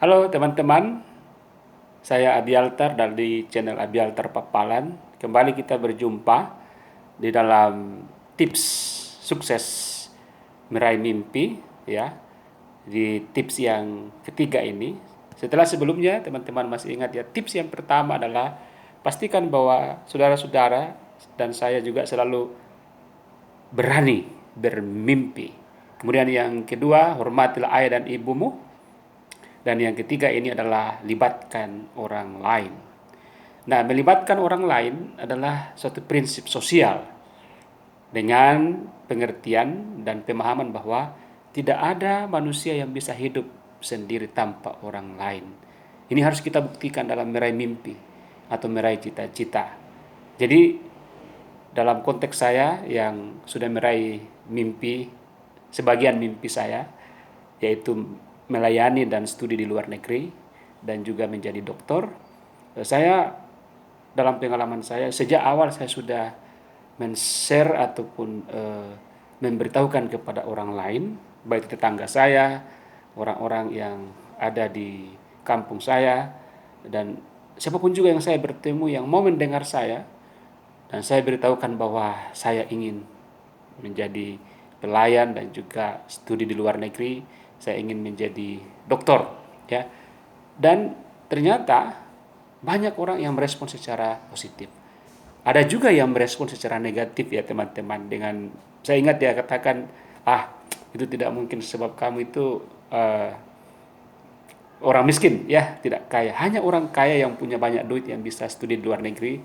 Halo teman-teman, saya Abialtar dari channel Abialtar Papalan. Kembali kita berjumpa di dalam tips sukses meraih mimpi, ya. Di tips yang ketiga ini, setelah sebelumnya teman-teman masih ingat ya, tips yang pertama adalah pastikan bahwa saudara-saudara dan saya juga selalu berani bermimpi. Kemudian yang kedua, hormatilah ayah dan ibumu. Dan yang ketiga ini adalah libatkan orang lain. Nah, melibatkan orang lain adalah suatu prinsip sosial dengan pengertian dan pemahaman bahwa tidak ada manusia yang bisa hidup sendiri tanpa orang lain. Ini harus kita buktikan dalam meraih mimpi atau meraih cita-cita. Jadi dalam konteks saya yang sudah meraih mimpi, sebagian mimpi saya, yaitu melayani dan studi di luar negeri dan juga menjadi dokter. Saya dalam pengalaman saya sejak awal saya sudah men-share ataupun memberitahukan kepada orang lain, baik tetangga saya, orang-orang yang ada di kampung saya, dan siapapun juga yang saya bertemu yang mau mendengar saya, dan saya beritahukan bahwa saya ingin menjadi pelayan dan juga studi di luar negeri, saya ingin menjadi dokter, ya. Dan ternyata banyak orang yang merespon secara positif. Ada juga yang merespon secara negatif ya teman-teman, dengan saya ingat dia katakan, itu tidak mungkin sebab kamu itu orang miskin, ya, tidak kaya. Hanya orang kaya yang punya banyak duit yang bisa studi di luar negeri,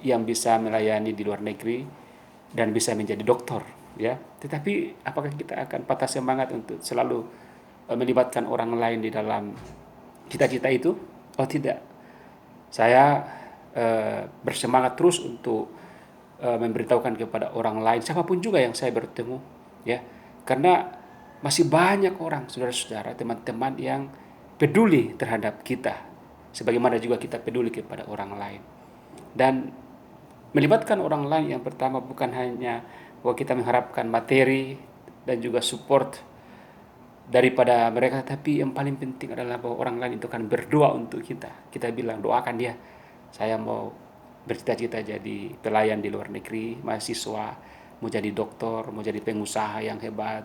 yang bisa melayani di luar negeri dan bisa menjadi dokter, ya. Tetapi apakah kita akan patah semangat untuk selalu melibatkan orang lain di dalam cita-cita itu? Oh tidak. Saya bersemangat terus untuk memberitahukan kepada orang lain, siapapun juga yang saya bertemu, ya. Karena masih banyak orang, saudara-saudara, teman-teman yang peduli terhadap kita, sebagaimana juga kita peduli kepada orang lain. Dan melibatkan orang lain yang pertama bukan hanya bahwa kita mengharapkan materi dan juga support daripada mereka, tapi yang paling penting adalah bahwa orang lain itu kan berdoa untuk kita. Kita bilang, doakan dia, saya mau bercita-cita jadi pelayan di luar negeri, mahasiswa, mau jadi dokter, mau jadi pengusaha yang hebat,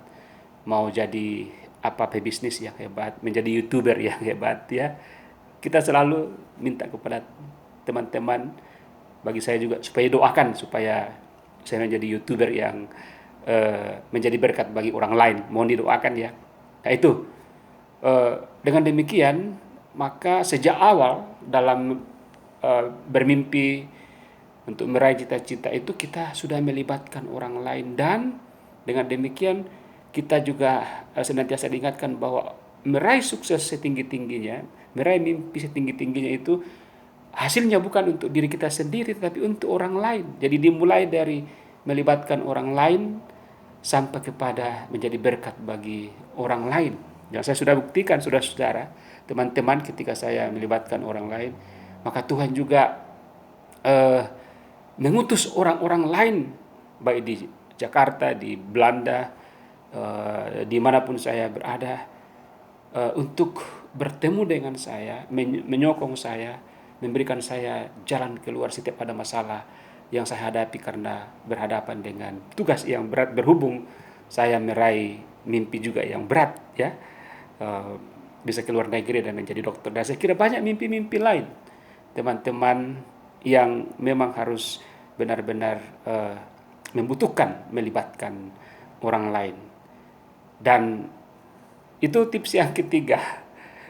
mau jadi apa pebisnis yang hebat, menjadi youtuber yang hebat, ya. Kita selalu minta kepada teman-teman, bagi saya juga, supaya doakan supaya saya menjadi youtuber yang menjadi berkat bagi orang lain. Mohon didoakan ya. Nah itu, dengan demikian maka sejak awal dalam bermimpi untuk meraih cita-cita itu kita sudah melibatkan orang lain, dan dengan demikian kita juga senantiasa diingatkan bahwa meraih sukses setinggi-tingginya, meraih mimpi setinggi-tingginya itu hasilnya bukan untuk diri kita sendiri tapi untuk orang lain. Jadi dimulai dari melibatkan orang lain sampai kepada menjadi berkat bagi orang lain. Yang saya sudah buktikan, saudara-saudara, teman-teman, ketika saya melibatkan orang lain, maka Tuhan juga mengutus orang-orang lain, baik di Jakarta, di Belanda, dimanapun saya berada, untuk bertemu dengan saya, menyokong saya, memberikan saya jalan keluar setiap ada masalah yang saya hadapi karena berhadapan dengan tugas yang berat, berhubung saya meraih mimpi juga yang berat, ya. Bisa keluar negeri dan menjadi dokter. Dan saya kira banyak mimpi-mimpi lain, teman-teman, yang memang harus benar-benar membutuhkan melibatkan orang lain. Dan itu tips yang ketiga.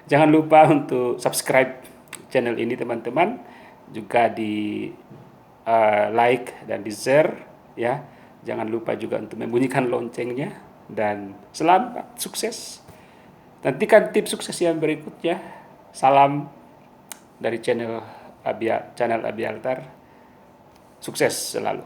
Jangan lupa untuk subscribe channel ini teman-teman, juga di like dan di share, ya. Jangan lupa juga untuk membunyikan loncengnya, dan selamat sukses. Nantikan tips sukses yang berikutnya. Salam dari channel Abialtar. Sukses selalu.